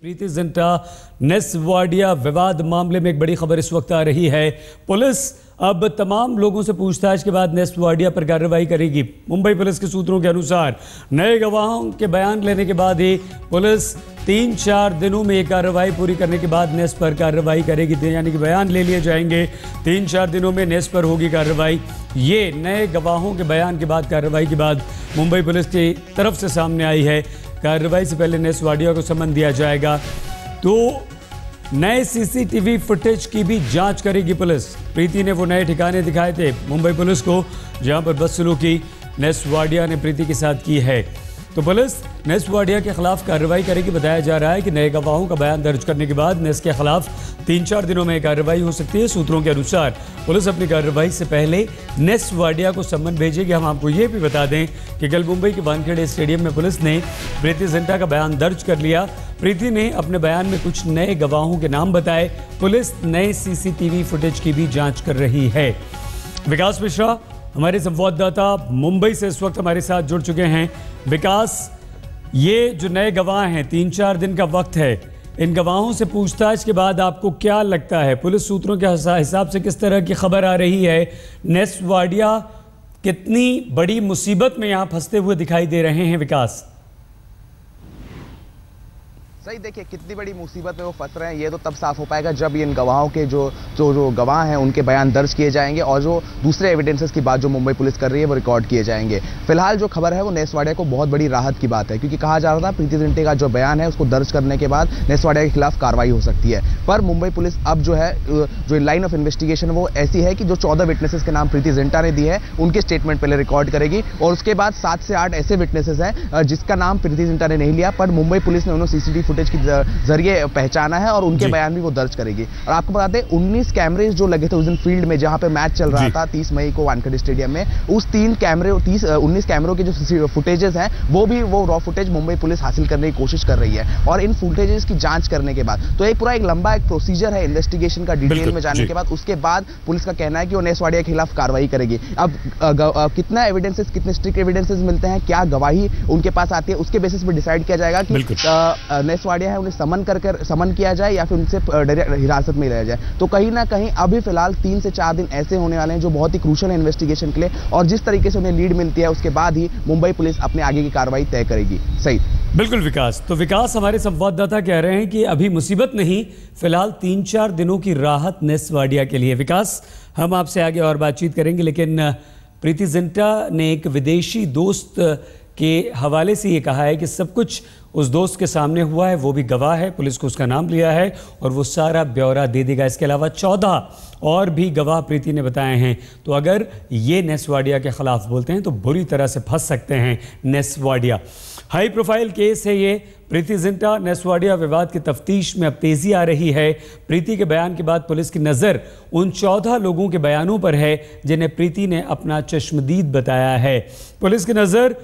प्रीति जिंटा नेस वाडिया विवाद मामले में एक बड़ी खबर इस वक्त आ रही है। पुलिस अब तमाम लोगों से पूछताछ के बाद नेस वाडिया पर कार्रवाई करेगी। मुंबई पुलिस के सूत्रों के अनुसार नए गवाहों के बयान लेने के बाद ही पुलिस 3-4 दिनों में ये कार्रवाई पूरी करने के बाद नेस पर कार्रवाई करेगी, यानी कि बयान ले लिए जाएंगे। 3-4 दिनों में नेस पर होगी कार्रवाई। ये नए गवाहों के बयान के बाद कार्रवाई के बाद मुंबई पुलिस की तरफ से सामने आई है। कार्रवाई से पहले नेस वाडिया को समन दिया जाएगा, तो नए सीसीटीवी फुटेज की भी जांच करेगी पुलिस। प्रीति ने वो नए ठिकाने दिखाए थे मुंबई पुलिस को जहां पर बदसलूकी नेस वाडिया ने प्रीति के साथ की है, तो पुलिस नेस वाडिया के खिलाफ कार्रवाई करेगी। बताया जा रहा है कि नए गवाहों का बयान दर्ज करने के बाद नेस के खिलाफ 3-4 दिनों में कार्रवाई हो सकती है। सूत्रों के अनुसार पुलिस अपनी कार्रवाई से पहले नेस वाडिया को सम्मन भेजेगी। हम आपको ये भी बता दें कि कल मुंबई के वानखेड़े स्टेडियम में पुलिस ने प्रीति जिंटा का बयान दर्ज कर लिया। प्रीति ने अपने बयान में कुछ नए गवाहों के नाम बताए। पुलिस नए सीसीटीवी फुटेज की भी जाँच कर रही है। विकास मिश्रा हमारे संवाददाता मुंबई से इस वक्त हमारे साथ जुड़ चुके हैं। विकास, ये जो नए गवाह हैं, 3-4 दिन का वक्त है, इन गवाहों से पूछताछ के बाद आपको क्या लगता है, पुलिस सूत्रों के हिसाब से किस तरह की खबर आ रही है? नेस वाडिया कितनी बड़ी मुसीबत में यहाँ फंसते हुए दिखाई दे रहे हैं? विकास सही, देखिए कितनी बड़ी मुसीबत में वो फंस रहे हैं ये तो तब साफ हो पाएगा जब इन गवाहों के जो गवाह हैं उनके बयान दर्ज किए जाएंगे और जो दूसरे एविडेंसेस की बात जो मुंबई पुलिस कर रही है वो रिकॉर्ड किए जाएंगे। फिलहाल जो खबर है वो नेस वाडिया को बहुत बड़ी राहत की बात है, क्योंकि कहा जा रहा था प्रीति जिंटा का जो बयान है उसको दर्ज करने के बाद नेस वाडिया के खिलाफ कार्रवाई हो सकती है। पर मुंबई पुलिस अब जो है जो लाइन ऑफ इन्वेस्टिगेशन वो ऐसी है कि जो 14 विटनेसेस के नाम प्रीति जिंटा ने दिए हैं उनके स्टेटमेंट पहले रिकॉर्ड करेगी और उसके बाद 7 से 8 ऐसे विटनेसेस हैं जिसका नाम प्रीति जिंटा ने नहीं लिया, पर मुंबई पुलिस ने उन्हें सीसीटीवी फुटेज की ये पहचाना है और उनके बयान भी वो दर्ज करेगी। और आपको बता दें 19 कैमरे जो लगे थे उस दिन फील्ड में जहां पे मैच चल रहा था 30 मई को वानखेड़े स्टेडियम में, उस 19 कैमरों के जो फुटेजेस हैं वो रॉ फुटेज मुंबई पुलिस हासिल करने की कोशिश कर रही है। और इन फुटेजेस की जांच करने के बाद तो एक लंबा प्रोसीजर है इन्वेस्टिगेशन का, डिटेल में जाने के बाद उसके बाद पुलिस का कहना है कि वो नेस वाडिया के खिलाफ कार्रवाई करेगी। अब कितना एविडेंसेस, कितने स्ट्रिक्ट एविडेंसेस मिलते हैं, क्या गवाही उनके पास आती है, उसके बेसिस पर डिसाइड किया जाएगा कि नेस वाडिया है उन्हें समन किया जाए या फिर उनसे हिरासत में लिया जाए। तो कहीं ना कहीं अभी फिलहाल 3 से 4 दिन ऐसे होने वाले हैं जो बहुत ही क्रूशियल है इन्वेस्टिगेशन के लिए, और जिस तरीके से उन्हें लीड मिलती है उसके बाद ही मुंबई पुलिस अपने आगे की कार्रवाई तय करेगी। सही, बिल्कुल विकास। तो विकास, हमारे संवाददाता कह रहे हैं कि अभी मुसीबत नहीं, फिलहाल 3-4 दिनों की राहत नेस वाडिया के लिए। विकास, हम आपसे आगे और बातचीत करेंगे, लेकिन प्रीति जिंटा ने एक विदेशी दोस्त के हवाले से ये कहा है कि सब कुछ उस दोस्त के सामने हुआ है, वो भी गवाह है, पुलिस को उसका नाम लिया है और वो सारा ब्यौरा दे देगा। इसके अलावा 14 और भी गवाह प्रीति ने बताए हैं। तो अगर ये नेस वाडिया के खिलाफ बोलते हैं तो बुरी तरह से फंस सकते हैं Ness Wadia. High profile case है ये। प्रीति जिंटा नेस वाडिया विवाद की तफ्तीश में अब तेजी आ रही है। प्रीति के बयान के बाद पुलिस की नज़र उन 14 लोगों के बयानों पर है जिन्हें प्रीति ने अपना चश्मदीद बताया है। पुलिस की नज़र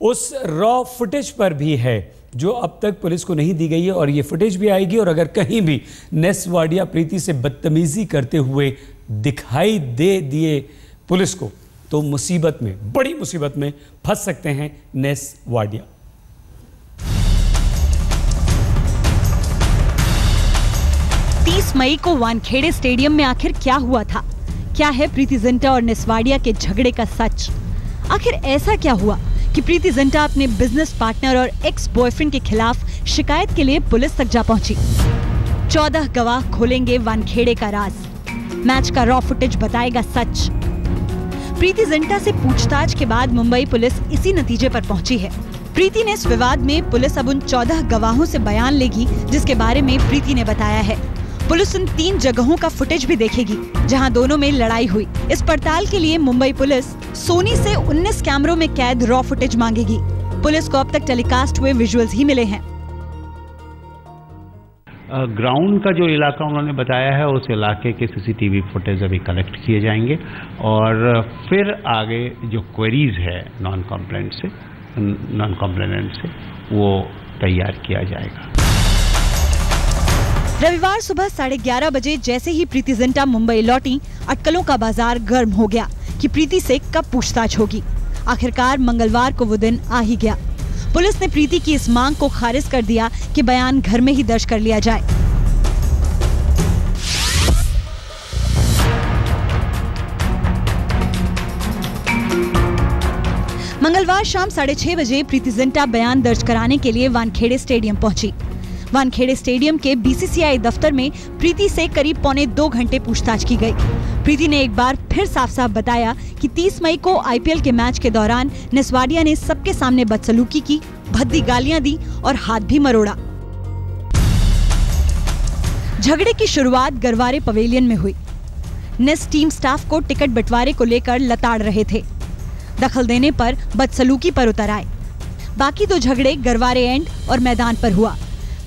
उस रॉ फुटेज पर भी है जो अब तक पुलिस को नहीं दी गई है, और ये फुटेज भी आएगी। और अगर कहीं भी नेस वाडिया प्रीति से बदतमीजी करते हुए दिखाई दे दिए पुलिस को तो मुसीबत में, बड़ी मुसीबत में फंस सकते हैं नेस वाडिया। मई को वानखेड़े स्टेडियम में आखिर क्या हुआ था? क्या है प्रीति जिंटा और नेस वाडिया के झगड़े का सच? आखिर ऐसा क्या हुआ कि प्रीति जिंटा अपने बिजनेस पार्टनर और एक्स बॉयफ्रेंड के खिलाफ शिकायत के लिए पुलिस तक जा पहुंची? 14 गवाह खोलेंगे वानखेड़े का राज। मैच का रॉ फुटेज बताएगा सच। प्रीति जिंटा से पूछताछ के बाद मुंबई पुलिस इसी नतीजे पर पहुंची है। प्रीति ने इस विवाद में पुलिस अब उन 14 गवाहों से बयान लेगी जिसके बारे में प्रीति ने बताया है। पुलिस उन 3 जगहों का फुटेज भी देखेगी जहां दोनों में लड़ाई हुई। इस पड़ताल के लिए मुंबई पुलिस सोनी से 19 कैमरों में कैद रॉ फुटेज मांगेगी। पुलिस को अब तक टेलीकास्ट हुए विजुअल्स ही मिले हैं। ग्राउंड का जो इलाका उन्होंने बताया है उस इलाके के सीसीटीवी फुटेज अभी कलेक्ट किए जाएंगे और फिर आगे जो क्वेरीज है नॉन कॉम्प्लेनेंट से वो तैयार किया जाएगा। रविवार सुबह 11:30 बजे जैसे ही प्रीति जिंटा मुंबई लौटी, अटकलों का बाजार गर्म हो गया कि प्रीति से कब पूछताछ होगी। आखिरकार मंगलवार को वो दिन आ ही गया। पुलिस ने प्रीति की इस मांग को खारिज कर दिया कि बयान घर में ही दर्ज कर लिया जाए। मंगलवार शाम 6:30 बजे प्रीति जिंटा बयान दर्ज कराने के लिए वानखेड़े स्टेडियम पहुंची। वानखेड़े स्टेडियम के बीसीसीआई दफ्तर में प्रीति से करीब 1.25 घंटे पूछताछ की गई। प्रीति ने एक बार फिर साफ साफ बताया कि 30 मई को आईपीएल के मैच के दौरान नेस्वाडिया ने सबके सामने बदसलूकी की, भद्दी गालियां दी और हाथ भी मरोड़ा। झगड़े की शुरुआत गरवारे पवेलियन में हुई। नेस टीम स्टाफ को टिकट बंटवारे को लेकर लताड़ रहे थे। दखल देने पर बदसलूकी पर उतर आए। बाकी दो झगड़े गरवारे एंड और मैदान पर हुआ।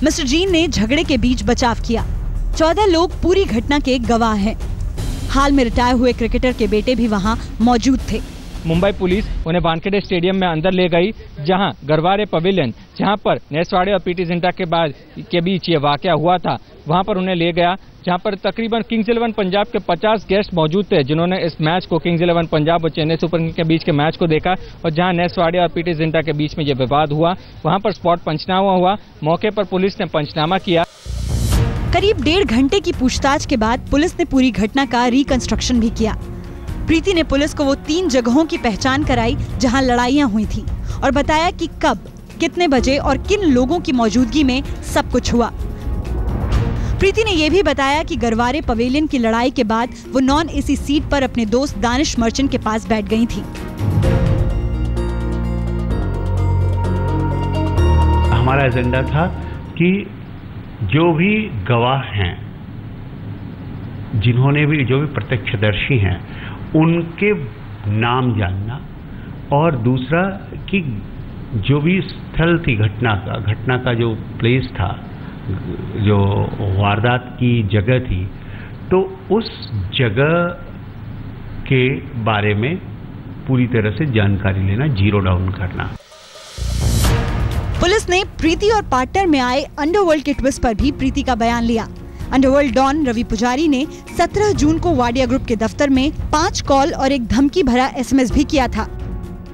मिस्टर जीन ने झगड़े के बीच बचाव किया। 14 लोग पूरी घटना के गवाह हैं। हाल में रिटायर हुए क्रिकेटर के बेटे भी वहां मौजूद थे। मुंबई पुलिस उन्हें वानखेड़े स्टेडियम में अंदर ले गई, जहां गरवारे पवेलियन, जहां पर नेस्वाडिया और प्रीति जिंटा के बीच ये वाकया हुआ था, वहां पर उन्हें ले गया, जहां पर तकरीबन किंग्स 11 पंजाब के 50 गेस्ट मौजूद थे, जिन्होंने इस मैच को किंग्स 11 पंजाब और चेन्नई सुपर किंग्स के बीच के मैच को देखा। और जहां नेस्वाडिया और प्रीति जिंटा के बीच में ये विवाद हुआ, वहां पर स्पॉट पंचनामा हुआ। मौके पर पुलिस ने पंचनामा किया। करीब 1.5 घंटे की पूछताछ के बाद पुलिस ने पूरी घटना का रिकंस्ट्रक्शन भी किया। प्रीति ने पुलिस को वो 3 जगहों की पहचान कराई जहां लड़ाइयां हुई थी और बताया कि कब, कितने बजे और किन लोगों की मौजूदगी में सब कुछ हुआ। प्रीति ने यह भी बताया कि गरवारे पवेलियन की लड़ाई के बाद वो नॉन एसी सीट पर अपने दोस्त दानिश मर्चेंट के पास बैठ गई थी। हमारा एजेंडा था कि जो भी गवाह हैं, जिन्होंने भी, जो भी प्रत्यक्षदर्शी हैं, उनके नाम जानना, और दूसरा कि जो भी स्थल थी घटना का जो प्लेस था, जो वारदात की जगह थी, तो उस जगह के बारे में पूरी तरह से जानकारी लेना, जीरो डाउन करना। पुलिस ने प्रीति और पार्टनर में आए अंडरवर्ल्ड के ट्विस्ट पर भी प्रीति का बयान लिया। अंडरवर्ल्ड डॉन रवि पुजारी ने 17 जून को वाडिया ग्रुप के दफ्तर में 5 कॉल और एक धमकी भरा SMS भी किया था।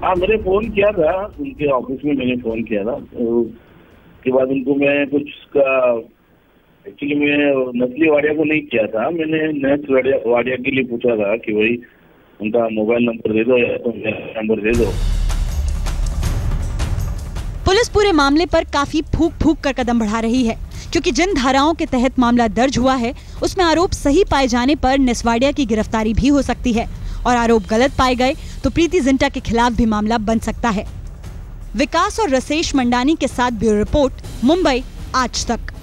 हाँ, मैंने फोन किया था, उनके ऑफिस में मैंने फोन किया था। उसके बाद उनको मैं कुछ का, एक्चुअली मैं नस्ली वाडिया को नहीं किया था, मैंने नेस वाडिया के लिए पूछा था कि भाई उनका मोबाइल नंबर दे दो या तो मेरा नंबर दे दो। पुलिस पूरे मामले पर काफी फूंक कर कदम बढ़ा रही है, क्योंकि जिन धाराओं के तहत मामला दर्ज हुआ है उसमें आरोप सही पाए जाने पर नेस्वाडिया की गिरफ्तारी भी हो सकती है, और आरोप गलत पाए गए तो प्रीति जिंटा के खिलाफ भी मामला बन सकता है। विकास और रसेश मंडानी के साथ ब्यूरो रिपोर्ट, मुंबई आज तक।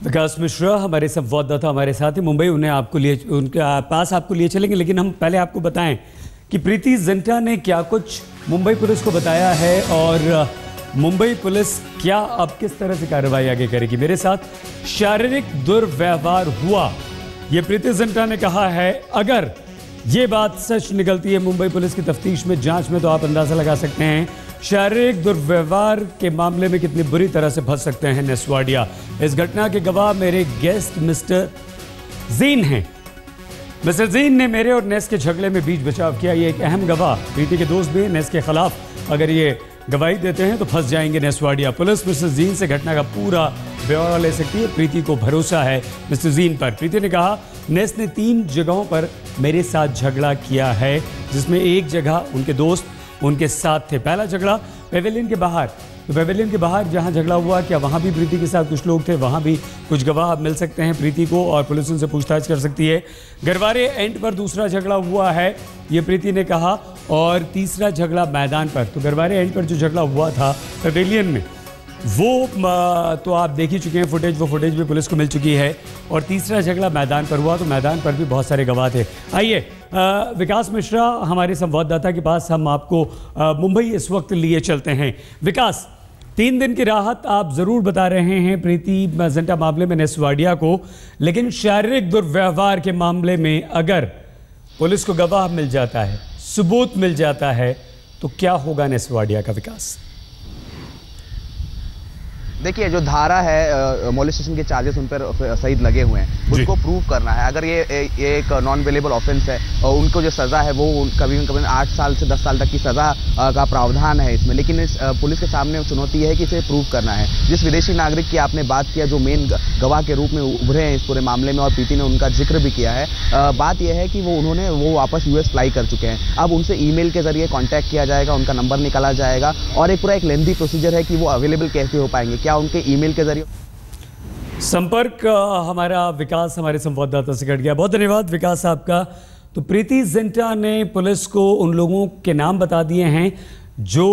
विकास मिश्रा हमारे संवाददाता हमारे साथ हैं मुंबई, उनके पास आपको लिए चलेंगे, लेकिन हम पहले आपको बताएं कि प्रीति जिंटा ने क्या कुछ मुंबई पुलिस को बताया है और मुंबई पुलिस क्या अब किस तरह से कार्रवाई आगे करेगी। मेरे साथ शारीरिक दुर्व्यवहार हुआ, ये प्रीति जिंटा ने कहा है। अगर ये बात सच निकलती है मुंबई पुलिस की तफ्तीश में, जांच में, तो आप अंदाजा लगा सकते हैं शारीरिक दुर्व्यवहार के मामले में कितनी बुरी तरह से फंस सकते हैं नेस्वाडिया। इस घटना के गवाह मेरे गेस्ट मिस्टर जीन हैं। मिस्टर जीन ने मेरे और नेस के झगड़े में बीच बचाव किया। ये एक अहम गवाह, प्रीति के दोस्त भी नेस के खिलाफ अगर ये गवाही देते हैं तो फंस जाएंगे नेस्वाडिया। पुलिस मिस्टर जीन से घटना का पूरा ब्यौरा ले सकती है। प्रीति को भरोसा है मिस्टर जीन पर। प्रीति ने कहा नेस ने 3 जगहों पर मेरे साथ झगड़ा किया है, जिसमें एक जगह उनके दोस्त उनके साथ थे। पहला झगड़ा पेवेलियन के बाहर, तो पेवेलियन के बाहर जहां झगड़ा हुआ, क्या वहां भी प्रीति के साथ कुछ लोग थे? वहां भी कुछ गवाह मिल सकते हैं प्रीति को और पुलिस उनसे पूछताछ कर सकती है। गरवारे एंड पर दूसरा झगड़ा हुआ है, ये प्रीति ने कहा, और तीसरा झगड़ा मैदान पर। तो गरवारे एंड पर जो झगड़ा हुआ था पेवेलियन में, वो तो आप देख ही चुके हैं फुटेज, वो फुटेज भी पुलिस को मिल चुकी है। और तीसरा झगड़ा मैदान पर हुआ, तो मैदान पर भी बहुत सारे गवाह थे। आइए विकास मिश्रा हमारे संवाददाता के पास हम आपको मुंबई इस वक्त लिए चलते हैं। विकास, 3 दिन की राहत आप जरूर बता रहे हैं प्रीति जिंटा मामले में नेस्वाडिया को, लेकिन शारीरिक दुर्व्यवहार के मामले में अगर पुलिस को गवाह मिल जाता है, सबूत मिल जाता है, तो क्या होगा नेस्वाडिया का? विकास, देखिए जो धारा है मोलेस्टेशन के चार्जेस उन पर सहित लगे हुए हैं, उसको प्रूव करना है। अगर ये एक नॉन अवेलेबल ऑफेंस है और उनको जो सजा है वो कभी 8 साल से 10 साल तक की सजा का प्रावधान है इसमें, लेकिन इस पुलिस के सामने चुनौती है कि इसे प्रूव करना है। जिस विदेशी नागरिक की आपने बात किया जो मेन गवाह के रूप में उभरे हैं इस पूरे मामले में, और प्रीति ने उनका जिक्र भी किया है, बात यह है कि वो वापस यूएस फ्लाई कर चुके हैं। अब उनसे ईमेल के जरिए कांटेक्ट किया जाएगा, उनका नंबर निकाला जाएगा और एक पूरा एक लेंथी प्रोसीजर है कि वो अवेलेबल कैसे हो पाएंगे, क्या उनके ईमेल के जरिए। संपर्क हमारा विकास हमारे संवाददाता से कट गया। बहुत धन्यवाद विकास आपका। तो प्रीति जिंटा ने पुलिस को उन लोगों के नाम बता दिए हैं जो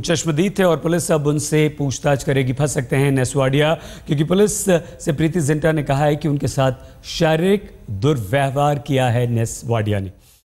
चश्मदीद थे और पुलिस अब उनसे पूछताछ करेगी। फंस सकते हैं नेसवाडिया, क्योंकि पुलिस से प्रीति जिंटा ने कहा है कि उनके साथ शारीरिक दुर्व्यवहार किया है नेसवाडिया ने।